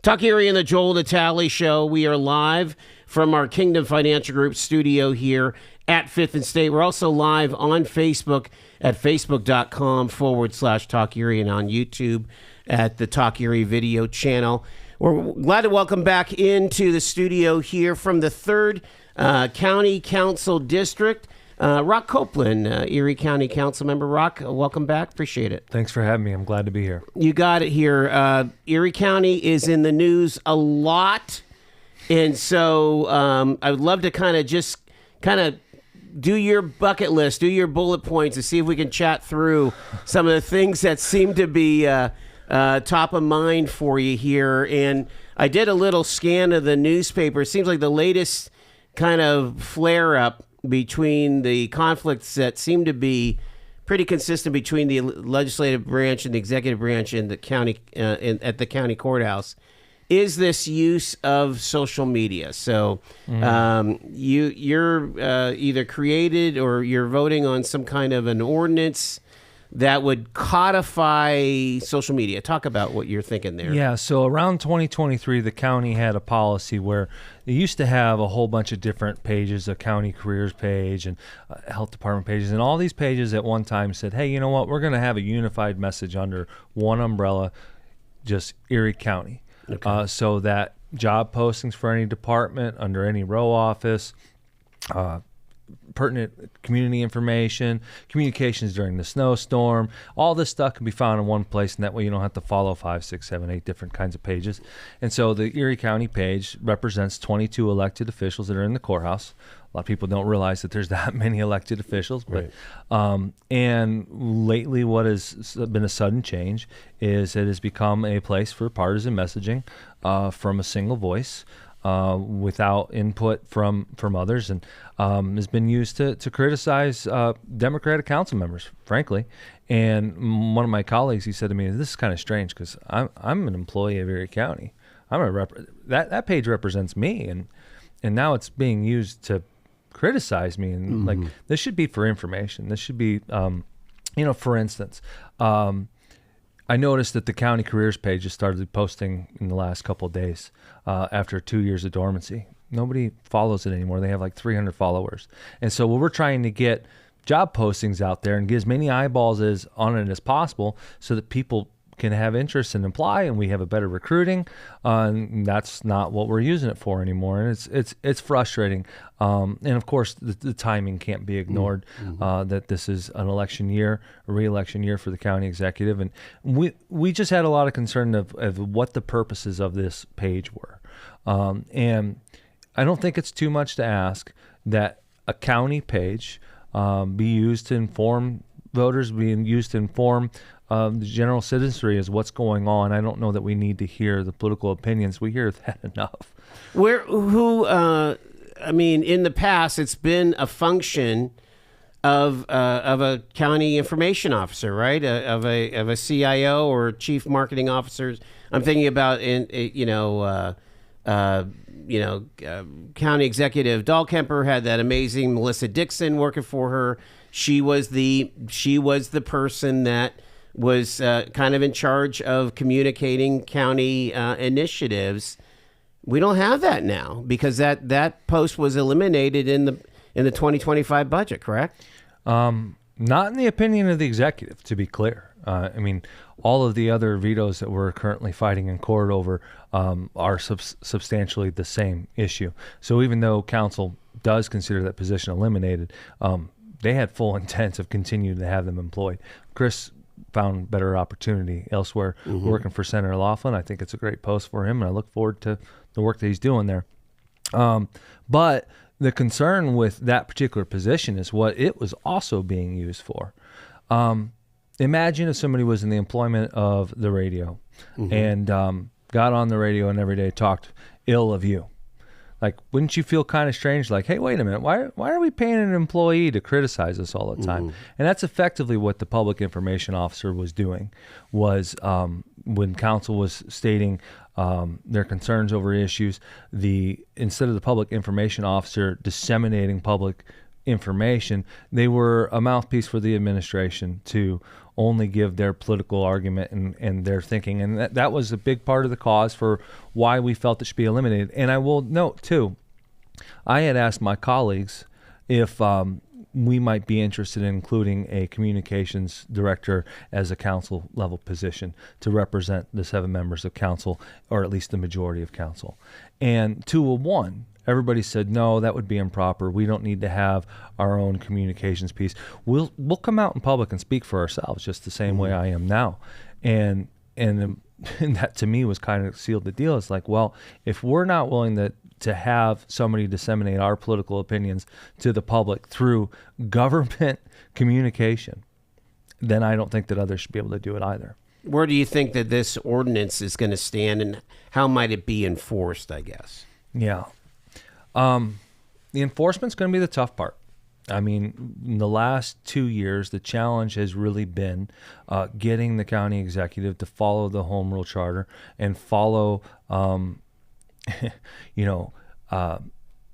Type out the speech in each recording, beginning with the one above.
Talk Erie and the Joel Natale Show. We are live from our Kingdom Financial Group studio here at 5th and State. We're also live on Facebook at facebook.com/Talk Erie and on YouTube at the Talk Erie video channel. We're glad to welcome back into the studio here from the 3rd County Council District. Rock Copeland, Erie County Council member. Rock, welcome back. Appreciate it. Thanks for having me. I'm glad to be here. You got it here. Erie County is in the news a lot, and so I would love to kind of do your bucket list, do your bullet points, and see if we can chat through some of the things that seem to be top of mind for you here. And I did a little scan of the newspaper. It seems like the latest kind of flare-up between the conflicts that seem to be pretty consistent between the legislative branch and the executive branch in the county at the county courthouse is this use of social media. So you're either created or you're voting on some kind of an ordinance that would codify social media. Talk about what you're thinking there. Yeah, so around 2023, the county had a policy where they used to have a whole bunch of different pages, a county careers page and health department pages, and all these pages at one time said, hey, you know what, we're going to have a unified message under one umbrella, just Erie County. Okay. So that job postings for any department, under any row office, pertinent community information, communications during the snowstorm, all this stuff can be found in one place, and that way you don't have to follow 5, 6, 7, 8 different kinds of pages. And so the Erie County page represents 22 elected officials that are in the courthouse. A lot of people don't realize that there's that many elected officials, but right. And lately what has been a sudden change is it has become a place for partisan messaging from a single voice, without input from others, and has been used to criticize Democratic council members, frankly. And one of my colleagues, he said to me, "This is kind of strange because I'm an employee of Erie County. That page represents me, and now it's being used to criticize me. And like this should be for information. This should be, for instance." I noticed that the county careers page has started posting in the last couple of days after 2 years of dormancy. Nobody follows it anymore. They have like 300 followers. And so we're trying to get job postings out there and get as many eyeballs on it as possible so that people can have interest and apply, and we have a better recruiting. And that's not what we're using it for anymore. And it's frustrating. And of course, the timing can't be ignored. That this is an election year, a re-election year for the county executive, and we just had a lot of concern of what the purposes of this page were. And I don't think it's too much to ask that a county page be used to inform voters, being used to inform the general citizenry as what's going on. I don't know that we need to hear the political opinions. We hear that enough. In the past, it's been a function of a county information officer, right? Of a CIO or chief marketing officer. I'm thinking about county executive Dahlkemper had that amazing Melissa Dixon working for her. She was the person that was kind of in charge of communicating county initiatives. We don't have that now because that post was eliminated in the 2025 budget, correct? Not in the opinion of the executive, to be clear. All of the other vetoes that we're currently fighting in court over are substantially the same issue. So even though council does consider that position eliminated, they had full intent of continuing to have them employed. Chris found better opportunity elsewhere, working for Senator Laughlin. I think it's a great post for him, and I look forward to the work that he's doing there. But the concern with that particular position is what it was also being used for. Imagine if somebody was in the employment of the radio and got on the radio and every day talked ill of you. Like, wouldn't you feel kind of strange? Like, hey, wait a minute, why are we paying an employee to criticize us all the time? And that's effectively what the public information officer was doing, was when council was stating their concerns over issues, instead of the public information officer disseminating public information, they were a mouthpiece for the administration to only give their political argument and their thinking. And that was a big part of the cause for why we felt it should be eliminated. And I will note, too, I had asked my colleagues if we might be interested in including a communications director as a council level position to represent the 7 members of council, or at least the majority of council. And 2-1, everybody said, no, that would be improper. We don't need to have our own communications piece. We'll come out in public and speak for ourselves just the same way I am now. And that to me was kind of sealed the deal. It's like, well, if we're not willing to have somebody disseminate our political opinions to the public through government communication, then I don't think that others should be able to do it either. Where do you think that this ordinance is going to stand, and how might it be enforced, I guess? Yeah. The enforcement's going to be the tough part. I mean, in the last 2 years, the challenge has really been getting the county executive to follow the home rule charter and follow,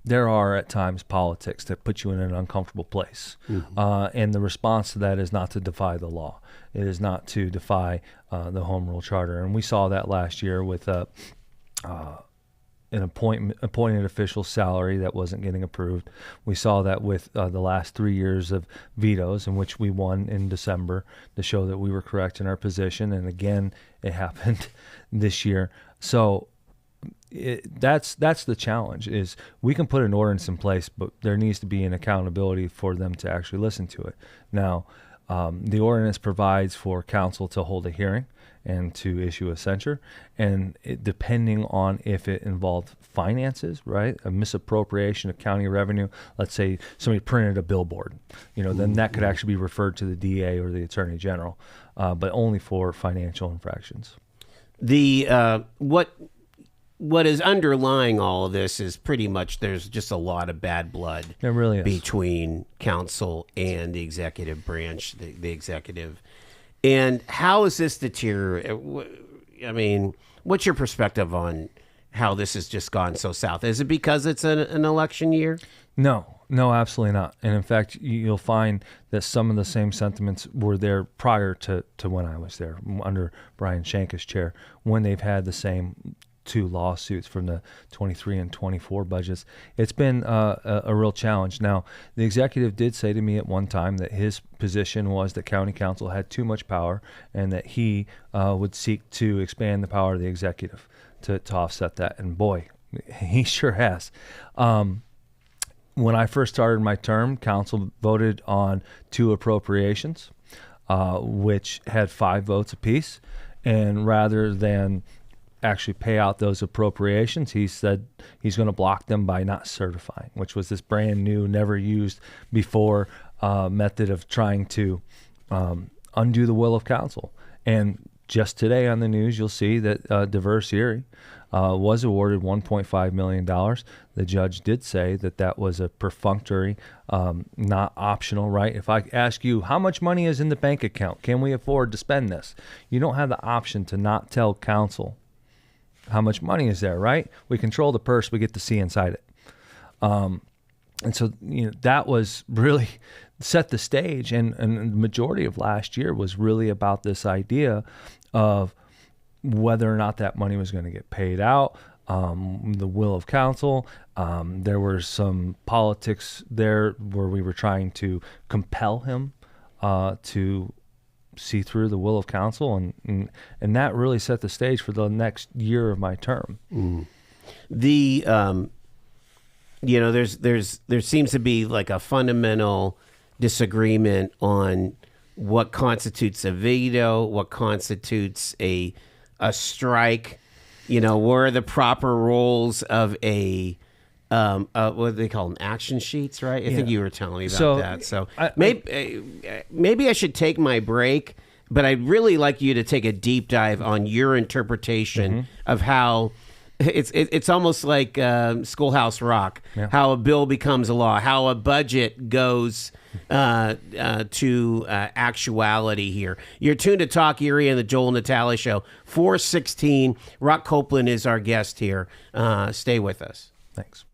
there are at times politics that put you in an uncomfortable place. And the response to that is not to defy the law. It is not to defy the home rule charter. And we saw that last year with an appointed official salary that wasn't getting approved. We saw that with the last 3 years of vetoes, in which we won in December to show that we were correct in our position. And again, it happened this year. So that's the challenge, is we can put an ordinance in place, but there needs to be an accountability for them to actually listen to it. Now, the ordinance provides for council to hold a hearing and to issue a censure, and depending on if it involved finances, right, a misappropriation of county revenue, let's say somebody printed a billboard, then that could actually be referred to the DA or the Attorney General, but only for financial infractions. The what is underlying all of this is pretty much there's just a lot of bad blood. There really is. Between council and the executive branch, the executive. And how is this deteriorated? I mean, what's your perspective on how this has just gone so south? Is it because it's an election year? No, absolutely not. And in fact, you'll find that some of the same sentiments were there prior to when I was there, under Brian Shanka's chair, when they've had the same 2 lawsuits from the 23 and 24 budgets. It's been a real challenge. Now, the executive did say to me at one time that his position was that county council had too much power, and that he would seek to expand the power of the executive to offset that. And boy, he sure has. When I first started my term, council voted on 2 appropriations, which had 5 votes apiece. And rather than actually pay out those appropriations, he said he's going to block them by not certifying, which was this brand new, never used before method of trying to undo the will of council. And just today on the news, you'll see that Diverse Erie was awarded $1.5 million. The judge did say that was a perfunctory, not optional, right? If I ask you, how much money is in the bank account? Can we afford to spend this? You don't have the option to not tell council how much money is there, right? We control the purse, we get to see inside it. And so, that was really set the stage. And the majority of last year was really about this idea of whether or not that money was going to get paid out, the will of council. There were some politics there where we were trying to compel him to see through the will of council, and that really set the stage for the next year of my term. The there seems to be like a fundamental disagreement on what constitutes a veto, what constitutes a strike. Where are the proper roles of a what do they call them? Action sheets, right? I think you were telling me about that. So maybe I should take my break, but I'd really like you to take a deep dive on your interpretation of how it's almost like Schoolhouse Rock, how a bill becomes a law, how a budget goes to actuality here. You're tuned to Talk Erie and the Joel and Natalie Show. 416. Rock Copeland is our guest here. Stay with us. Thanks.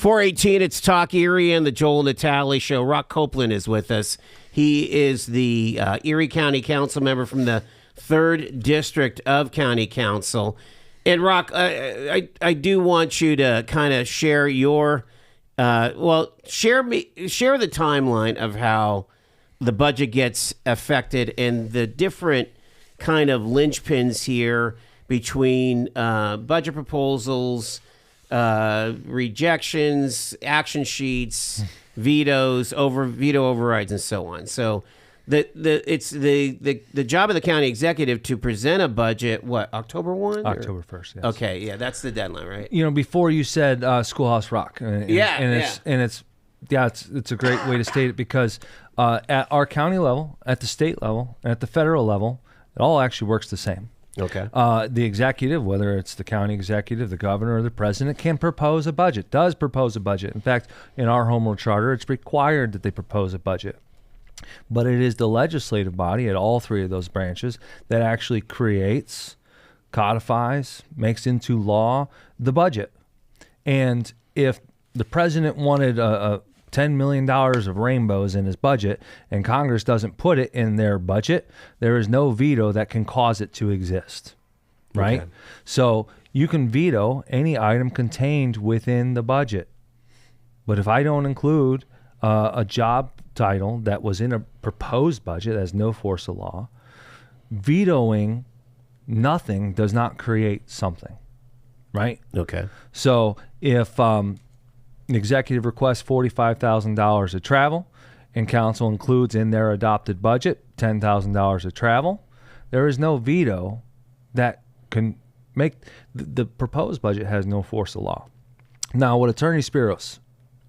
418, it's Talk Erie and the Joel Natale Show. Rock Copeland is with us. He is the Erie County Council member from the 3rd District of County Council. And Rock, I do want you to kind of share your, share the timeline of how the budget gets affected and the different kind of linchpins here between budget proposals, rejections, action sheets, veto overrides, and so on. So it's the job of the county executive to present a budget. What, October 1? October 1st. Yes. Okay, yeah, that's the deadline, right? You know, before you said Schoolhouse Rock, it's a great way to state it because at our county level, at the state level, and at the federal level, it all actually works the same. Okay. The executive, whether it's the county executive, the governor, or the president, can propose a budget, does propose a budget. In fact, in our home rule charter, it's required that they propose a budget. But it is the legislative body at all three of those branches that actually creates, codifies, makes into law the budget. And if the president wanted a $10 million of rainbows in his budget and Congress doesn't put it in their budget, there is no veto that can cause it to exist, right? Okay. So you can veto any item contained within the budget. But if I don't include a job title that was in a proposed budget that has no force of law, vetoing nothing does not create something, right? Okay. So if the executive requests $45,000 of travel, and council includes in their adopted budget $10,000 of travel, there is no veto that can make the proposed budget has no force of law. Now, what Attorney Spiros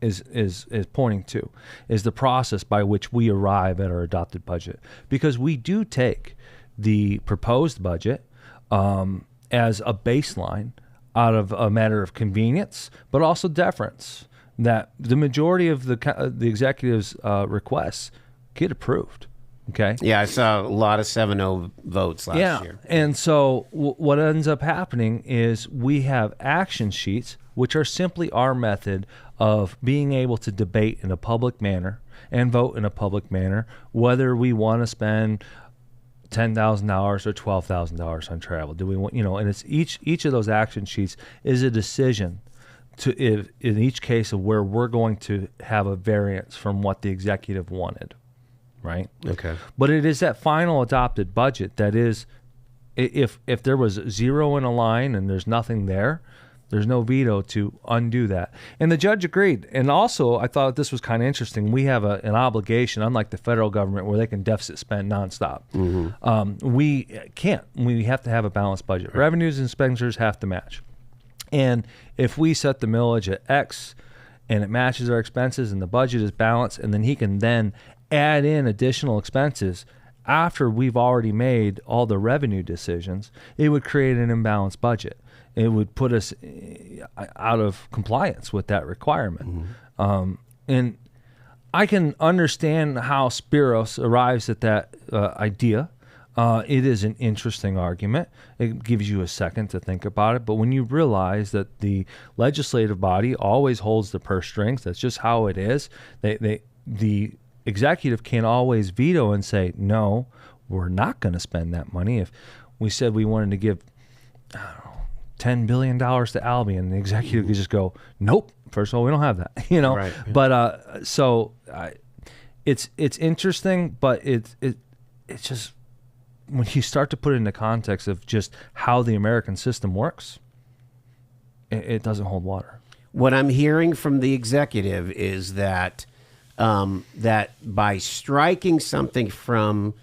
is pointing to is the process by which we arrive at our adopted budget, because we do take the proposed budget as a baseline out of a matter of convenience, but also deference, that the majority of the executive's requests get approved. Okay. Yeah, I saw a lot of 7-0 votes last year. And so what ends up happening is we have action sheets, which are simply our method of being able to debate in a public manner and vote in a public manner whether we want to spend $10,000 or $12,000 on travel. Do we want, and it's each of those action sheets is a decision in each case of where we're going to have a variance from what the executive wanted, right? Okay. But it is that final adopted budget that is, if there was 0 in a line and there's nothing there, there's no veto to undo that. And the judge agreed. And also, I thought this was kind of interesting. We have an obligation, unlike the federal government, where they can deficit spend nonstop. Mm-hmm. We can't. We have to have a balanced budget. Right. Revenues and expenditures have to match. And if we set the millage at X and it matches our expenses and the budget is balanced, and then he can then add in additional expenses after we've already made all the revenue decisions, it would create an imbalanced budget. It would put us out of compliance with that requirement. Mm-hmm. And I can understand how Spiros arrives at that idea. It is an interesting argument. It gives you a second to think about it. But when you realize that the legislative body always holds the purse strings, that's just how it is. The executive can always veto and say, no, we're not going to spend that money. If we said we wanted to give, I don't know, $10 billion to Albion, the executive could just go, nope, first of all, we don't have that, Right, yeah. But it's interesting, but it's just, when you start to put it in the context of just how the American system works, it doesn't hold water. What I'm hearing from the executive is that that by striking something from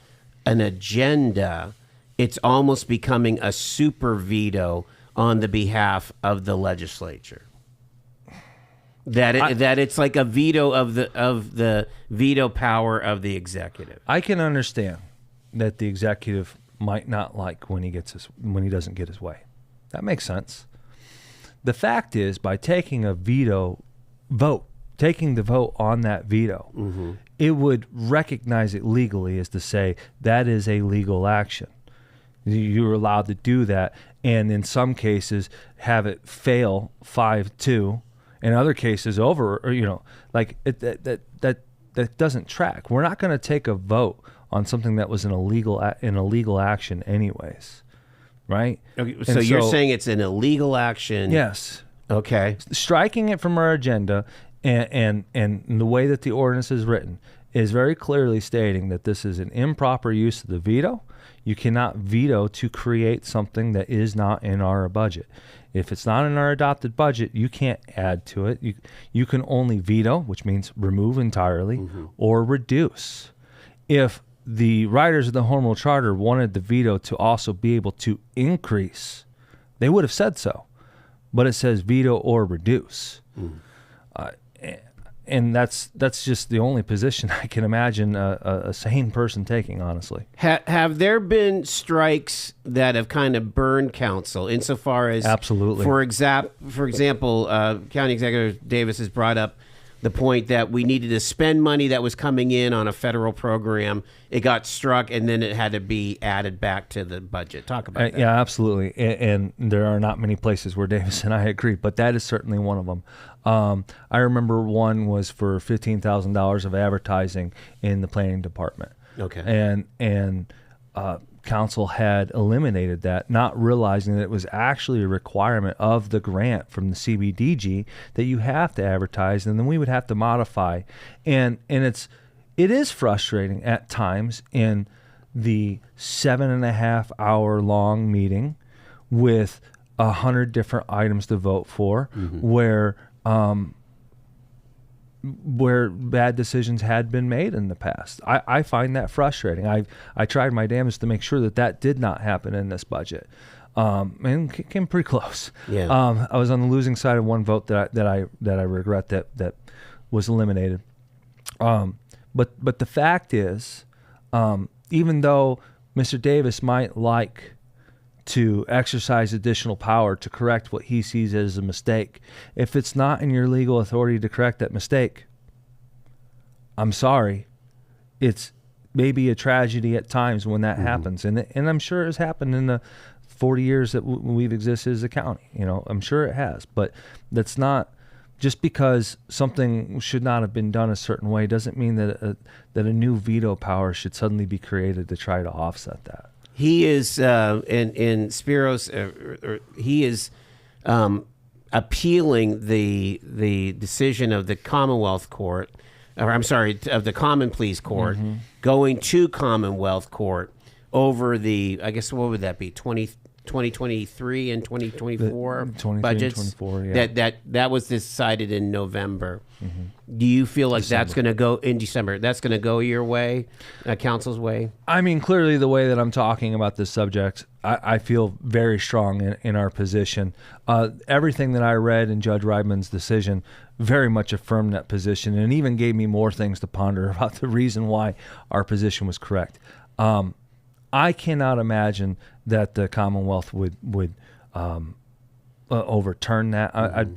an agenda, it's almost becoming a super veto on the behalf of the legislature. That it's like a veto of the veto power of the executive. I can understand that the executive might not like when he doesn't get his way. That makes sense. The fact is, by taking a veto vote, taking the vote on that veto, mm-hmm. it would recognize it legally as to say that is a legal action. You're allowed to do that, and in some cases have it fail 5-2 in other cases over, or, like that doesn't track. We're not going to take a vote on something that was an illegal action anyways, right? Okay, so you're saying it's an illegal action? Yes. Okay. Striking it from our agenda, and the way that the ordinance is written is very clearly stating that this is an improper use of the veto. You cannot veto to create something that is not in our budget. If it's not in our adopted budget, you can't add to it. You can only veto, which means remove entirely, or reduce. If the writers of the Home Rule Charter wanted the veto to also be able to increase, they would have said so. But it says veto or reduce. And that's just the only position I can imagine a sane person taking, honestly. Have there been strikes that have kind of burned council insofar as... Absolutely. For example, County Executive Davis has brought up the point that we needed to spend money that was coming in on a federal program. It got struck, and then it had to be added back to the budget. Talk about that. Yeah, absolutely. And there are not many places where Davis and I agree, but that is certainly one of them. I remember one was for $15,000 of advertising in the planning department. Okay. And council had eliminated that, not realizing that it was actually a requirement of the grant from the CBDG that you have to advertise, and then we would have to modify. And it is frustrating at times in the 7.5 hour long meeting with 100 different items to vote for, where bad decisions had been made in the past. I find that frustrating. I tried my damnedest to make sure that did not happen in this budget, and came pretty close. Yeah. I was on the losing side of one vote that I regret that was eliminated. But the fact is, even though Mr. Davis might like to exercise additional power to correct what he sees as a mistake, if it's not in your legal authority to correct that mistake, I'm sorry. It's maybe a tragedy at times when that happens. And I'm sure it's happened in the 40 years that we've existed as a county. I'm sure it has. But that's not... Just because something should not have been done a certain way doesn't mean that a new veto power should suddenly be created to try to offset that. He is in Spiros. He is appealing the decision of the Commonwealth Court, of the Common Pleas Court, going to Commonwealth Court over the, I guess, what would that be, 2023 and 2024 budgets? 24, yeah. That was decided in November. Do you feel like that's going to go in December? That's going to go your way, council's way? I mean, clearly the way that I'm talking about this subject, I feel very strong in our position. Everything that I read in Judge Reibman's decision very much affirmed that position, and even gave me more things to ponder about the reason why our position was correct. I cannot imagine that the Commonwealth would overturn that.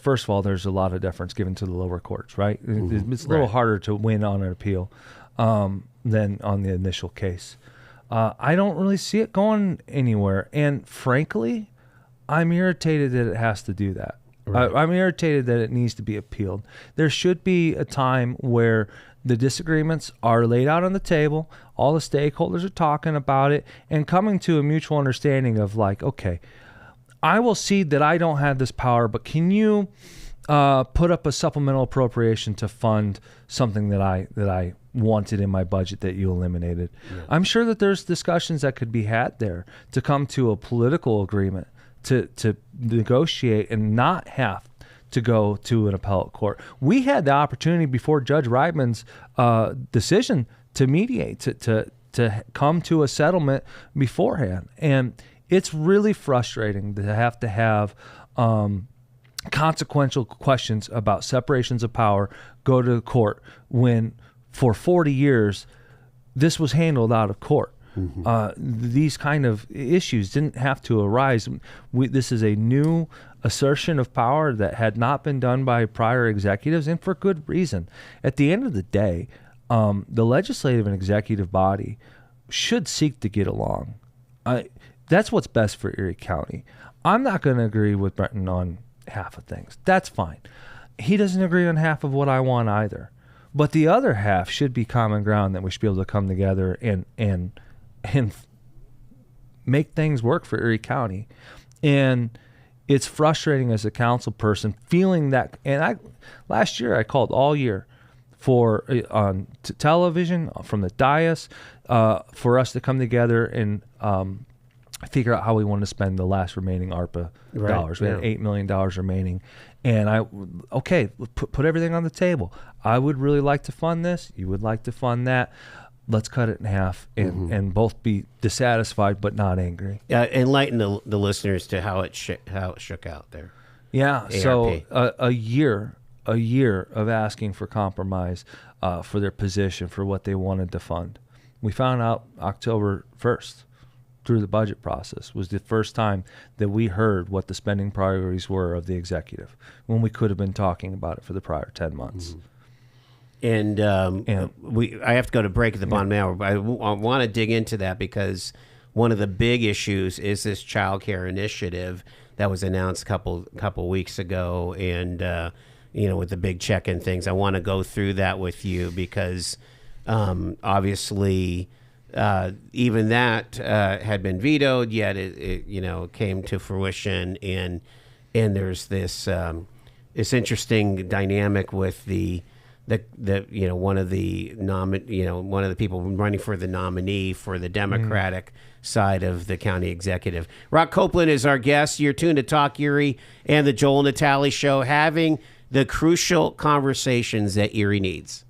First of all, there's a lot of deference given to the lower courts, right? It's a little harder to win on an appeal than on the initial case. I don't really see it going anywhere, and frankly, I'm irritated that it has to do that. Right. I'm irritated that it needs to be appealed. There should be a time where the disagreements are laid out on the table, all the stakeholders are talking about it, and coming to a mutual understanding of like, okay, I will cede that I don't have this power, but can you put up a supplemental appropriation to fund something that I wanted in my budget that you eliminated? Yeah. I'm sure that there's discussions that could be had there to come to a political agreement, to negotiate and not have to go to an appellate court. We had the opportunity before Judge Reibman's decision to mediate, to come to a settlement beforehand. And it's really frustrating to have consequential questions about separations of power go to the court when for 40 years this was handled out of court. These kind of issues didn't have to arise. This is a new assertion of power that had not been done by prior executives, and for good reason. At the end of the day, the legislative and executive body should seek to get along. That's what's best for Erie County. I'm not going to agree with Brenton on half of things. That's fine. He doesn't agree on half of what I want either. But the other half should be common ground that we should be able to come together and make things work for Erie County. And it's frustrating as a council person feeling that. And last year I called all year for on television from the dais for us to come together and figure out how we want to spend the last remaining ARPA dollars. We had $8 million remaining, and put everything on the table. I would really like to fund this. You would like to fund that. Let's cut it in half and both be dissatisfied but not angry. Enlighten the listeners to how it shook out there. Yeah. ARP. So a year of asking for compromise for their position for what they wanted to fund. We found out October 1st through the budget process was the first time that we heard what the spending priorities were of the executive when we could have been talking about it for the prior 10 months. And I have to go to break at the bottom hour, but I want to dig into that because one of the big issues is this child care initiative that was announced a couple weeks ago, and with the big check and things. I want to go through that with you because obviously even that had been vetoed, yet it came to fruition, and there's this interesting dynamic with the one of the people running for the nominee for the Democratic side of the county executive. Rock Copeland is our guest. You're tuned to Talk Erie and the Joel Natale Show, having the crucial conversations that Erie needs.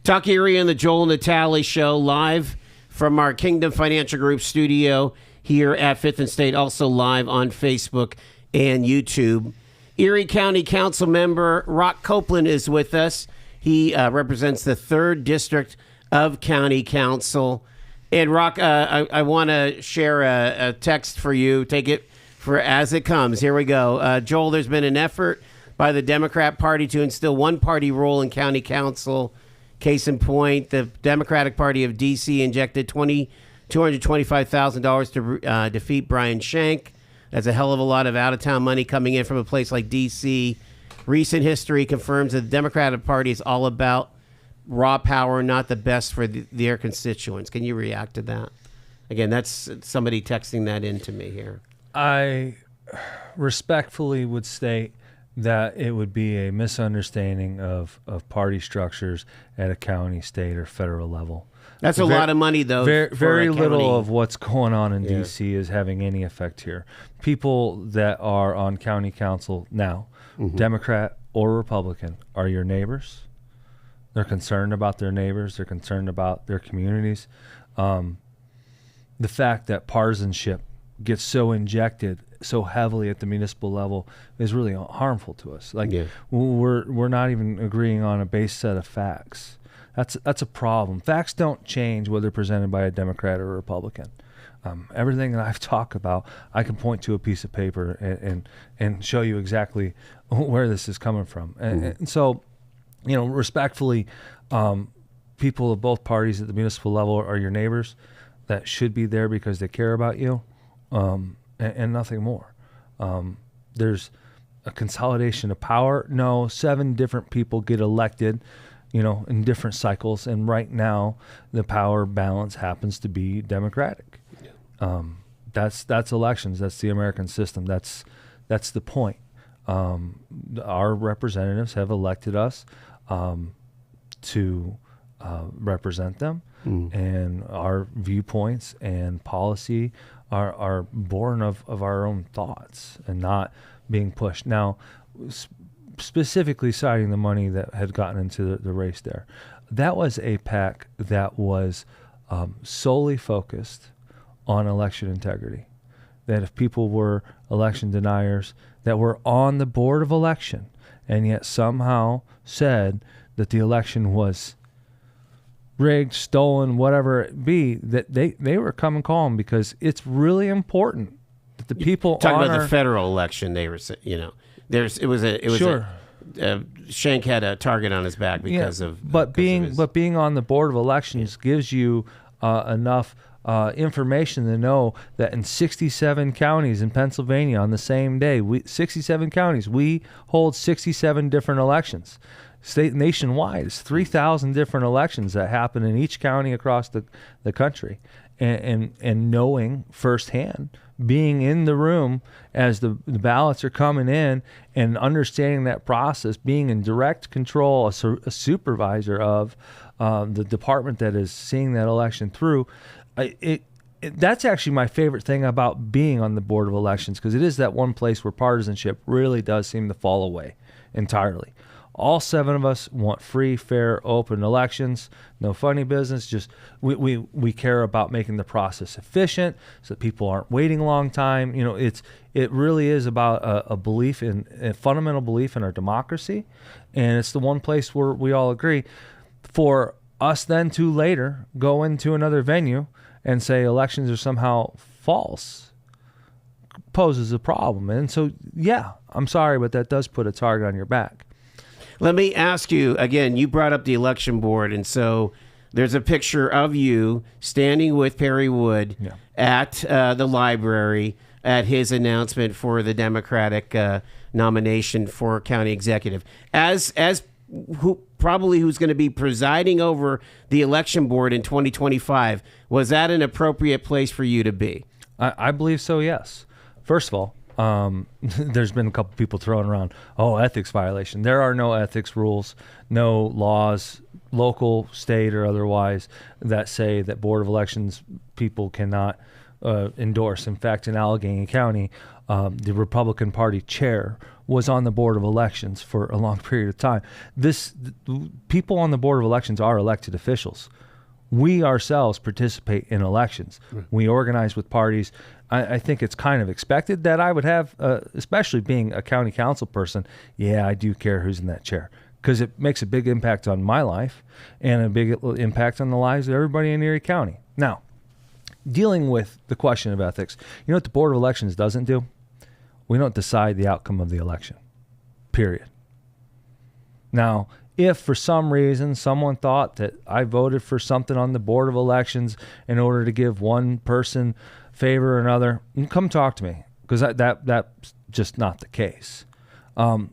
Talk Erie and the Joel Natale Show live from our Kingdom Financial Group studio here at 5th and State, also live on Facebook and YouTube. Erie County Council member Rock Copeland is with us. He represents the 3rd District of County Council. And Rock, I want to share a text for you. Take it for as it comes. Here we go. Joel, there's been an effort by the Democrat Party to instill one-party rule in County Council. Case in point, the Democratic Party of D.C. injected $225,000 to defeat Brian Schenck. That's a hell of a lot of out-of-town money coming in from a place like D.C. Recent history confirms that the Democratic Party is all about raw power, not the best for their constituents. Can you react to that? Again, that's somebody texting that into me here. I respectfully would state that it would be a misunderstanding of party structures at a county, state, or federal level. That's a lot of money, though. Very little of what's going on in D.C. is having any effect here. People that are on county council now, Democrat or Republican, are your neighbors. They're concerned about their neighbors. They're concerned about their communities. The fact that partisanship gets so injected so heavily at the municipal level is really harmful to us. We're not even agreeing on a base set of facts. That's a problem. Facts don't change whether presented by a Democrat or a Republican. Everything that I've talked about, I can point to a piece of paper and show you exactly where this is coming from. And so, respectfully, people of both parties at the municipal level are your neighbors that should be there because they care about you, and nothing more. There's a consolidation of power. No, 7 different people get elected, in different cycles, and right now the power balance happens to be Democratic. That's elections. That's the American system. That's the point. Our representatives have elected us to represent them, and our viewpoints and policy are born of our own thoughts and not being pushed. Now, specifically citing the money that had gotten into the race there, that was a PAC that was solely focused on election integrity. That if people were election deniers that were on the board of election and yet somehow said that the election was rigged, stolen, whatever it be, that they were coming calm, because it's really important that the people talking about the federal election. They were, Schenck had a target on his back because of. But being on the board of elections gives you enough information to know that in 67 counties in Pennsylvania on the same day, 67 counties, we hold 67 different elections. Nationwide, it's 3,000 different elections that happen in each county across the country. And knowing firsthand, being in the room as the ballots are coming in and understanding that process, being in direct control, a supervisor of the department that is seeing that election through, that's actually my favorite thing about being on the board of elections, because it is that one place where partisanship really does seem to fall away entirely. All 7 of us want free, fair, open elections. No funny business. Just we care about making the process efficient so that people aren't waiting a long time. It really is about a fundamental belief in our democracy, and it's the one place where we all agree. For us then to later go into another venue and say elections are somehow false poses a problem. And so, yeah, I'm sorry, but that does put a target on your back. Let me ask you, again, you brought up the election board, and so there's a picture of you standing with Perry Wood at the library at his announcement for the Democratic nomination for county executive. As who's going to be presiding over the election board in 2025, was that an appropriate place for you to be? I believe so, yes. First of all, there's been a couple people throwing around, ethics violation. There are no ethics rules, no laws, local, state, or otherwise, that say that Board of Elections people cannot endorse. In fact, in Allegheny County, the Republican Party chair was on the Board of Elections for a long period of time. People on the Board of Elections are elected officials. We ourselves participate in elections. We organize with parties. I think it's kind of expected that I would have, especially being a county council person, I do care who's in that chair, because it makes a big impact on my life and a big impact on the lives of everybody in Erie County. Now, dealing with the question of ethics, you know what the Board of Elections doesn't do? We don't decide the outcome of the election, period. Now, if for some reason someone thought that I voted for something on the Board of Elections in order to give one person favor or another, come talk to me, because that's just not the case.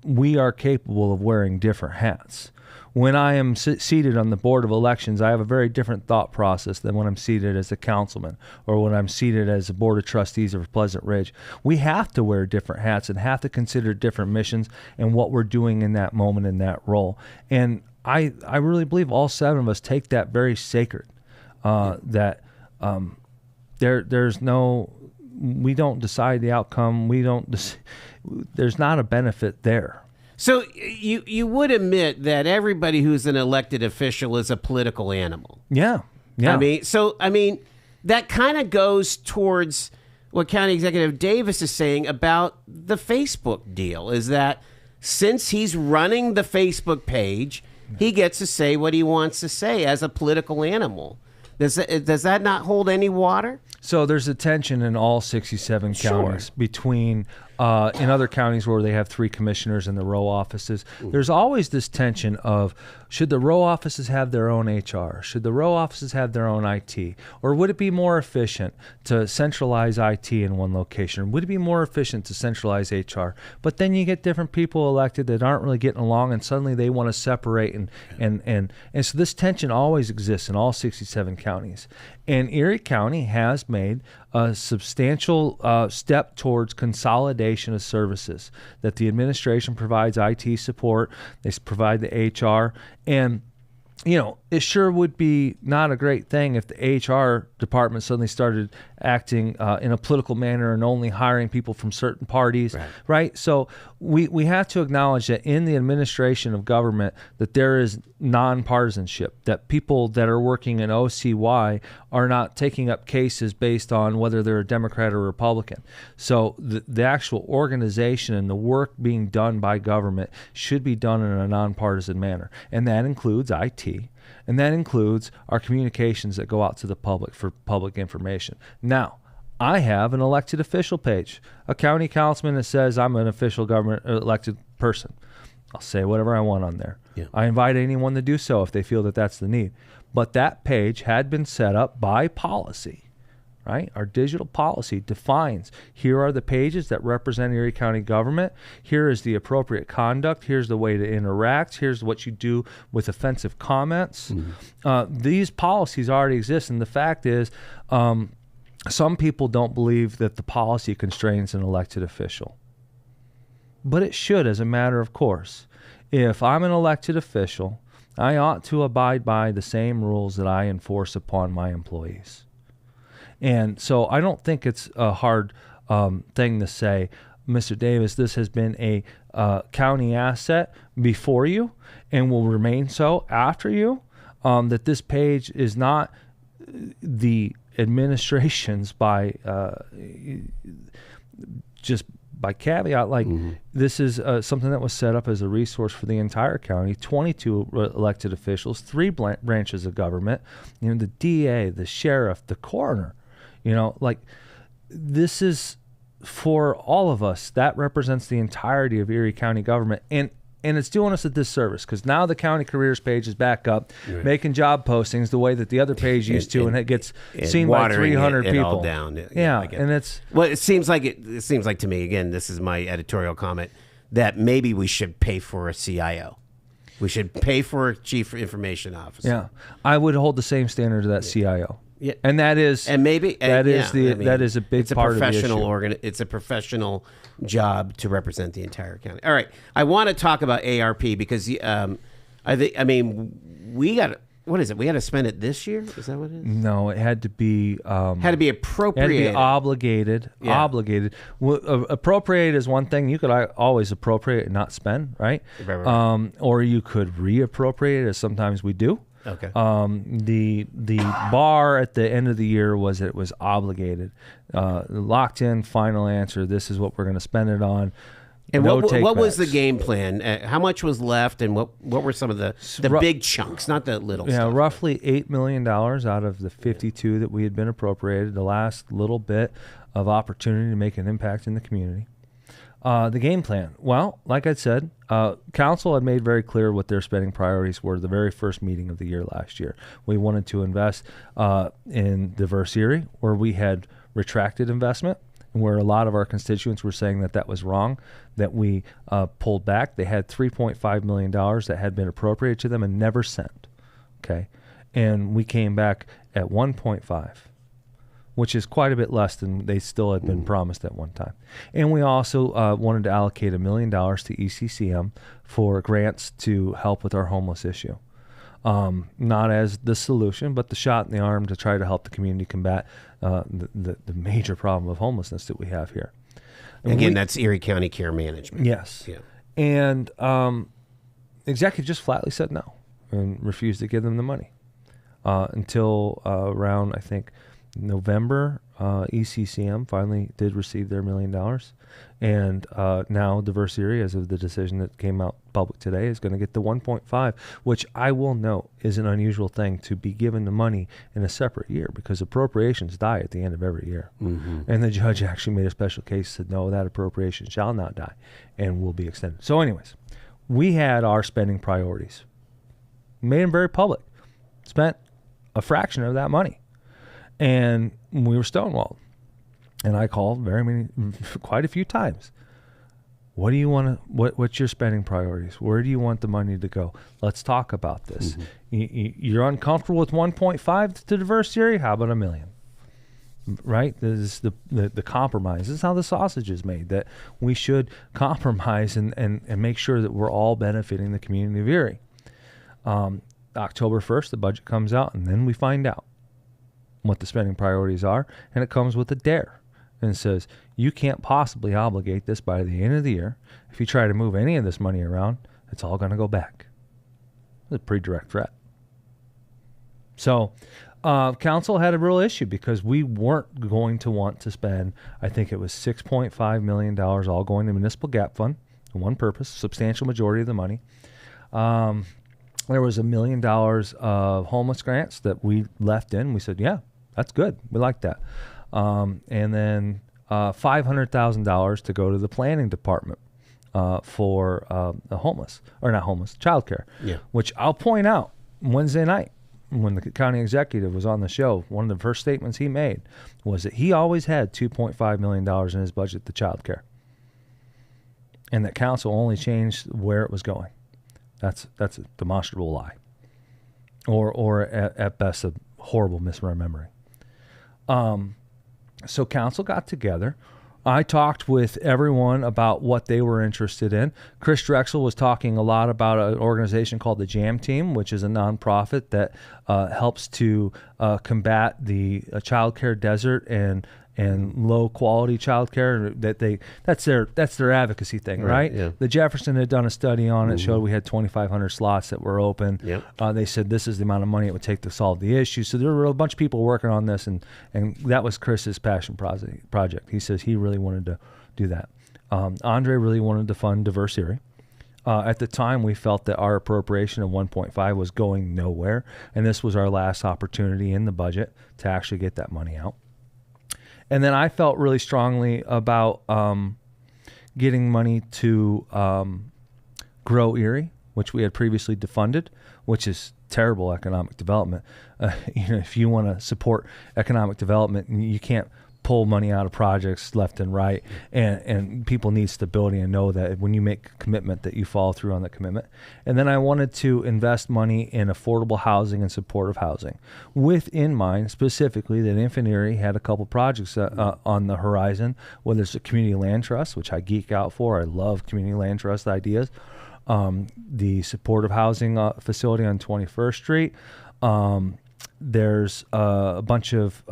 We are capable of wearing different hats. When I am seated on the Board of Elections, I have a very different thought process than when I'm seated as a councilman or when I'm seated as a Board of Trustees of Pleasant Ridge. We have to wear different hats and have to consider different missions and what we're doing in that moment in that role. And I really believe all 7 of us take that very sacred, that there's no, we don't decide the outcome. There's not a benefit there. So you would admit that everybody who's an elected official is a political animal. Yeah. I mean, that kind of goes towards what County Executive Davis is saying about the Facebook deal, is that since he's running the Facebook page, he gets to say what he wants to say as a political animal. Does that not hold any water? So there's a tension in all 67 counties between, in other counties where they have 3 commissioners in the row offices, there's always this tension of, should the row offices have their own HR? Should the row offices have their own IT? Or would it be more efficient to centralize IT in one location? Or would it be more efficient to centralize HR? But then you get different people elected that aren't really getting along, and suddenly they want to separate. And so this tension always exists in all 67 counties. And Erie County has made a substantial step towards consolidation of services, that the administration provides IT support, they provide the HR, and it sure would be not a great thing if the HR department suddenly started acting in a political manner and only hiring people from certain parties, right? So we have to acknowledge that in the administration of government that there is nonpartisanship, that people that are working in OCY are not taking up cases based on whether they're a Democrat or Republican. So the actual organization and the work being done by government should be done in a nonpartisan manner, and that includes IT. And that includes our communications that go out to the public for public information. Now, I have an elected official page, a county councilman that says I'm an official government elected person. I'll say whatever I want on there. Yeah. I invite anyone to do so if they feel that that's the need. But that page had been set up by policy. Right? Our digital policy defines, here are the pages that represent Erie County government. Here is the appropriate conduct. Here's the way to interact. Here's what you do with offensive comments. These policies already exist. And the fact is, some people don't believe that the policy constrains an elected official. But it should, as a matter of course. If I'm an elected official, I ought to abide by the same rules that I enforce upon my employees. And so I don't think it's a hard thing to say, Mr. Davis, this has been a county asset before you and will remain so after you, that this page is not the administration's by just by caveat. Like this is something that was set up as a resource for the entire county, 22 elected officials, 3 branches of government, the DA, the sheriff, the coroner. This is for all of us. That represents the entirety of Erie County government. And it's doing us a disservice because now the county careers page is back up, making job postings the way that the other page used to, and it gets seen by 300 people. All down. And it's... Well, it seems like to me, again, this is my editorial comment, that maybe we should pay for a CIO. We should pay for a chief information officer. Yeah. I would hold the same standard to that CIO. Yeah, and that is, and maybe that is a big part of the issue. It's a professional job to represent the entire county. All right, I want to talk about ARP because we got what is it? We had to spend it this year? Is that what it is? No, it had to be Had to be appropriated. Had to be obligated. Yeah. Obligated. Appropriate is one thing. You could always appropriate and not spend, right? Right. Or you could reappropriate, as sometimes we do. Okay. The bar at the end of the year was that it was obligated, locked in, final answer. This is what we're going to spend it on. And No what was the takebacks. game plan? How much was left, and what were some of the big chunks, not the little Yeah, stuff? roughly $8 million out of the 52 that we had been appropriated. The last little bit of opportunity to make an impact in the community. The game plan. Well, like I said, council had made very clear what their spending priorities were the very first meeting of the year last year. We wanted to invest in diverse Erie, where we had retracted investment, and where a lot of our constituents were saying that that was wrong, that we pulled back. They had $3.5 million that had been appropriated to them and never sent. Okay, and we came back at 1.5. Which is quite a bit less than they still had been promised at one time. And we also wanted to allocate $1 million to ECCM for grants to help with our homeless issue. Not as the solution, but the shot in the arm to try to help the community combat the major problem of homelessness that we have here. And Again, that's Erie County Care Management. Yes. Yeah. And executive just flatly said no and refused to give them the money until around, I think, November. ECCM finally did receive their $1 million, and now Diverse Erie, as of the decision that came out public today, is going to get the 1.5, which I will note is an unusual thing to be given the money in a separate year, because appropriations die at the end of every year. And the judge actually made a special case, said no, that appropriation shall not die and will be extended. So anyways, we had our spending priorities, made them very public, spent a fraction of that money. And we were stonewalled. And I called quite a few times. What do you want to, what's your spending priorities? Where do you want the money to go? Let's talk about this. You're uncomfortable with 1.5 to Diverse Erie? How about $1 million? Right? This is the compromise. This is how the sausage is made, that we should compromise and make sure that we're all benefiting the community of Erie. October 1st, the budget comes out, and then we find out what the spending priorities are, and it comes with a dare and says, you can't possibly obligate this by the end of the year. If you try to move any of this money around, it's all going to go back. It's a pretty direct threat. So council had a real issue, because we weren't going to want to spend, I think it was $6.5 million all going to municipal gap fund for one purpose, substantial majority of the money. There was $1 million of homeless grants that we left in. We said, yeah, that's good. We like that. And then $500,000 to go to the planning department for the homeless, or not homeless, childcare. Yeah. Which I'll point out, Wednesday night, when the county executive was on the show, one of the first statements he made was that he always had $2.5 million in his budget to childcare, and that council only changed where it was going. That's a demonstrable lie, or at best a horrible misremembering. So council got together. I talked with everyone about what they were interested in. Chris Drexel was talking a lot about an organization called the JAM Team, which is a nonprofit that helps to combat the child care desert and low quality child care. That's their advocacy thing, right? Yeah. The Jefferson had done a study on it, showed we had 2,500 slots that were open. Yep. They said this is the amount of money it would take to solve the issue. So there were a bunch of people working on this, and that was Chris's passion project. He says he really wanted to do that. Andre really wanted to fund Diverse Erie. At the time, we felt that our appropriation of 1.5 was going nowhere, and this was our last opportunity in the budget to actually get that money out. And then I felt really strongly about getting money to Grow Erie, which we had previously defunded, which is terrible economic development. If you want to support economic development, you can't pull money out of projects left and right, and people need stability and know that when you make a commitment that you follow through on that commitment. And then I wanted to invest money in affordable housing and supportive housing, with in mind specifically that Infant Erie had a couple projects on the horizon, whether it's a community land trust, which I geek out for. I love community land trust ideas. The supportive housing facility on 21st Street, There's a bunch of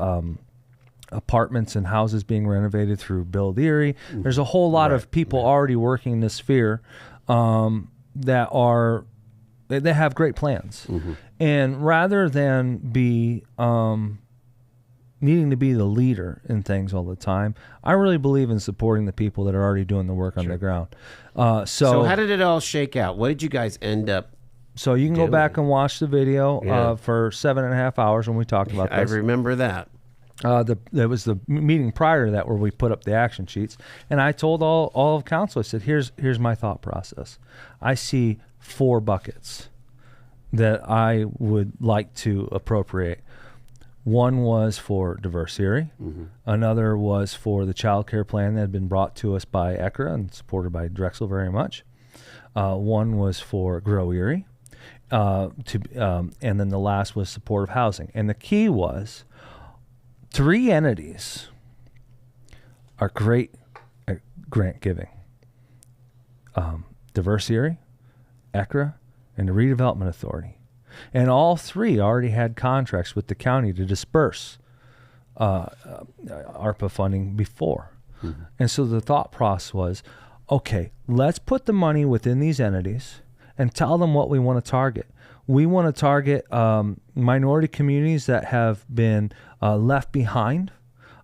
apartments and houses being renovated through Build Erie. There's a whole lot of people already working in this sphere that they have great plans. And rather than be needing to be the leader in things all the time, I really believe in supporting the people that are already doing the work on the ground. So how did it all shake out? What did you guys end up So you can go back and watch the video for 7.5 hours when we talked about this. I remember that. There was the meeting prior to that where we put up the action sheets, and I told all of council, I said, here's my thought process. I see 4 buckets that I would like to appropriate. One was for Diverse Erie. Another was for the child care plan that had been brought to us by ECRA and supported by Drexel very much. One was for Grow Erie. And then the last was supportive housing. And the key was 3 entities are great at grant giving. Diverse Erie, ECRA, and the Redevelopment Authority. And all 3 already had contracts with the county to disperse ARPA funding before. And so the thought process was, okay, let's put the money within these entities and tell them what we want to target. We want to target minority communities that have been left behind,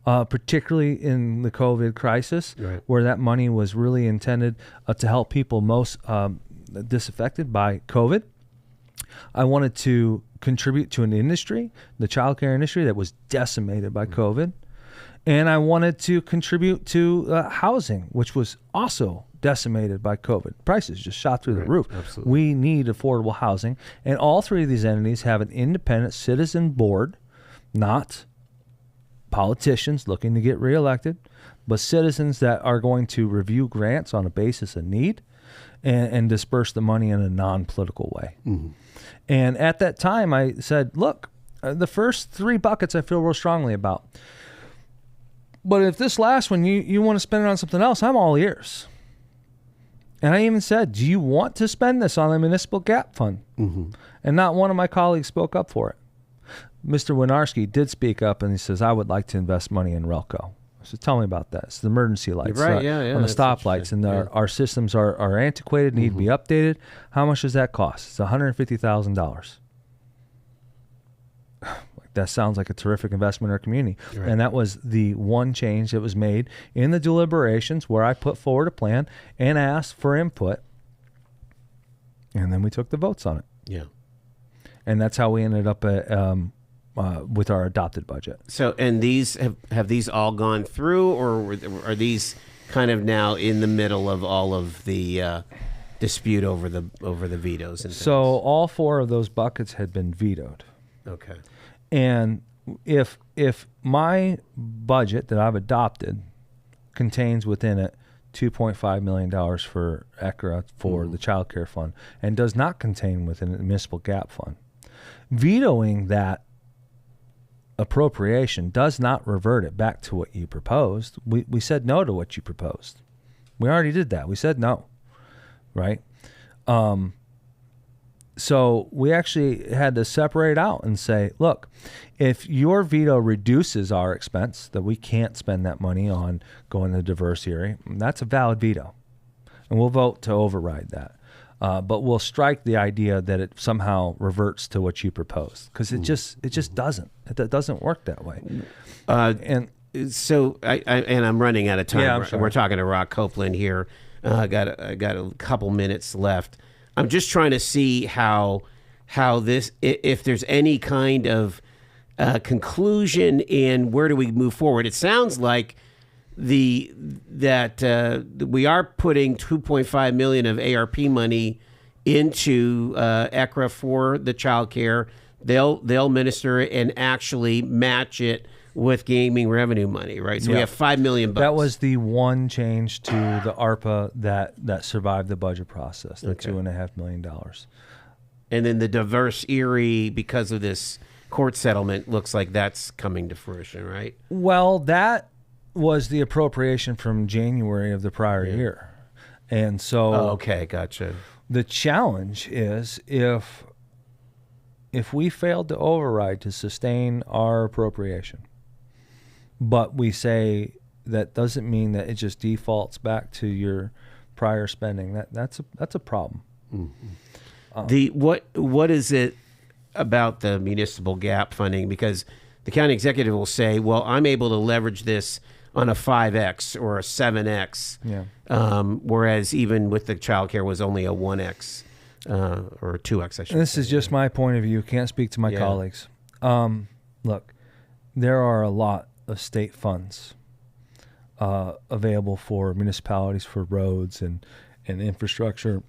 particularly in the COVID crisis, where that money was really intended to help people most disaffected by COVID. I wanted to contribute to an industry, the childcare industry, that was decimated by COVID. And I wanted to contribute to housing, which was also decimated by COVID. Prices just shot through the roof. Absolutely. We need affordable housing. And all 3 of these entities have an independent citizen board, not politicians looking to get reelected, but citizens that are going to review grants on a basis of need and disperse the money in a non-political way. And at that time, I said, look, the first 3 buckets I feel real strongly about. But if this last one, you want to spend it on something else, I'm all ears. And I even said, do you want to spend this on the municipal gap fund? And not one of my colleagues spoke up for it. Mr. Winarski did speak up, and he says, I would like to invest money in Relco. So tell me about that. It's the emergency lights Right, on the stoplights, and our systems are antiquated, need to be updated. How much does that cost? It's $150,000. That sounds like a terrific investment in our community. And that was the one change that was made in the deliberations where I put forward a plan and asked for input. And then we took the votes on it. And that's how we ended up with our adopted budget. So, and these have these all gone through, or are these kind of now in the middle of all of the dispute over the vetoes and things? So all 4 of those buckets had been vetoed. Okay. And if my budget that I've adopted contains within it $2.5 million for ECRA for the child care fund and does not contain within it the municipal gap fund, vetoing that appropriation does not revert it back to what you proposed. We said no to what you proposed. We already did that. We said no, right? So we actually had to separate out and say, look, if your veto reduces our expense, that we can't spend that money on going to Diverse Erie, that's a valid veto. And we'll vote to override that. But we'll strike the idea that it somehow reverts to what you proposed, because it just doesn't. It doesn't work that way. And so I'm running out of time. Yeah, I'm sorry. We're talking to Rock Copeland here. I got a couple minutes left. I'm just trying to see how this, if there's any kind of conclusion and where do we move forward. It sounds like that we are putting $2.5 million of ARP money into ECRA for the child care. They'll minister it and actually match it with gaming revenue money, right? So we have $5 million. That was the one change to the ARPA that survived the budget process, the $2.5 million. And then the Diverse Erie, because of this court settlement, looks like that's coming to fruition, right? Well, that was the appropriation from January of the prior year. And so okay, gotcha. The challenge is if if we failed to override to sustain our appropriation, but we say that doesn't mean that it just defaults back to your prior spending, that's a problem. What is it about the municipal gap funding? Because the county executive will say, well, I'm able to leverage this on a 5X or a 7X. Yeah. Whereas even with the childcare was only a 1X or a 2X, I should And this say. is just my point of view. Can't speak to my colleagues. Look, there are a lot of state funds available for municipalities for roads and infrastructure.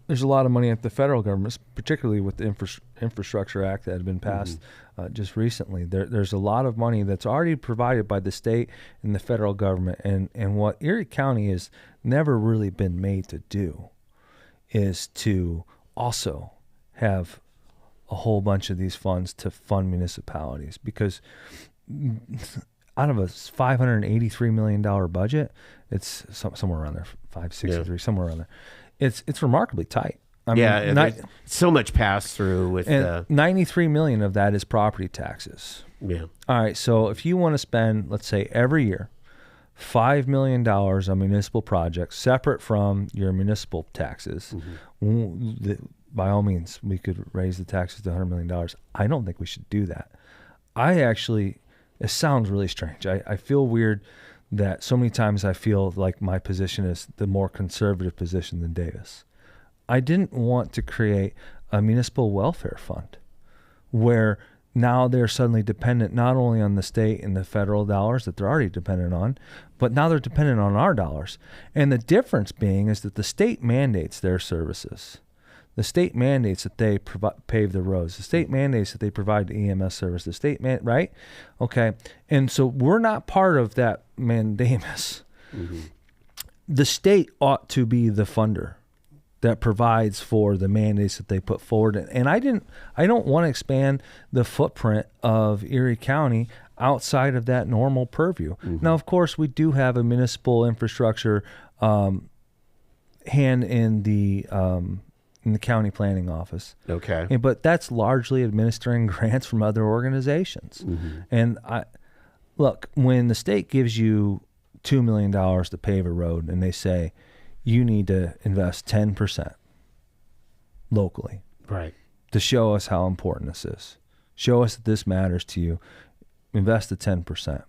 There's a lot of money at the federal government, particularly with the Infrastructure Act that had been passed just recently. There's a lot of money that's already provided by the state and the federal government. And what Erie County has never really been made to do is to also have a whole bunch of these funds to fund municipalities. Because out of a $583 million budget, it's somewhere around there, 563, somewhere around there. It's remarkably tight. I mean, so much pass through with $93 million of that is property taxes. Yeah. All right, so if you want to spend, let's say, every year, $5 million on municipal projects separate from your municipal taxes, by all means, we could raise the taxes to $100 million. I don't think we should do that. It sounds really strange. I feel weird that so many times I feel like my position is the more conservative position than Davis. I didn't want to create a municipal welfare fund where now they're suddenly dependent not only on the state and the federal dollars that they're already dependent on, but now they're dependent on our dollars. And the difference being is that the state mandates their services. The state mandates that they pave the roads. The state mandates that they provide the EMS service. The state right? Okay. And so we're not part of that mandamus. The state ought to be the funder that provides for the mandates that they put forward. And I don't want to expand the footprint of Erie County outside of that normal purview. Now, of course, we do have a municipal infrastructure hand in the county planning office. Okay. But that's largely administering grants from other organizations. And look, when the state gives you $2 million to pave a road and they say you need to invest 10% locally, right, to show us how important this is, show us that this matters to you, invest the 10%.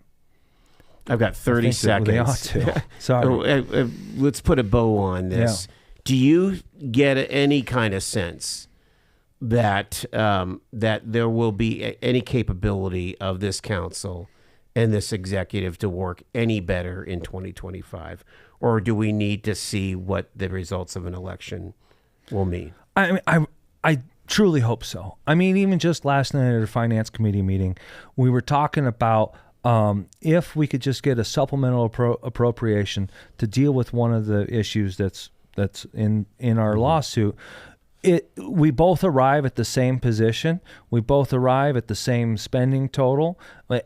I've got 30 seconds. They ought to. Sorry. Let's put a bow on this. Yeah. Do you get any kind of sense that that there will be any capability of this council and this executive to work any better in 2025? Or do we need to see what the results of an election will mean? I mean, I truly hope so. I mean, even just last night at a finance committee meeting, we were talking about if we could just get a supplemental appropriation to deal with one of the issues that's in our lawsuit. We both arrive at the same position. We both arrive at the same spending total.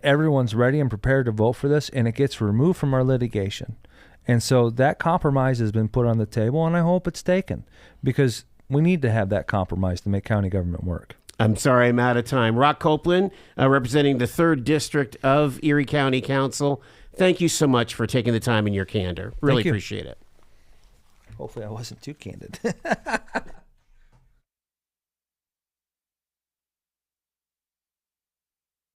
Everyone's ready and prepared to vote for this, and it gets removed from our litigation. And so that compromise has been put on the table, and I hope it's taken, because we need to have that compromise to make county government work. I'm sorry, I'm out of time. Rock Copeland, representing the 3rd District of Erie County Council. Thank you so much for taking the time and your candor. Really appreciate it. Hopefully I wasn't too candid.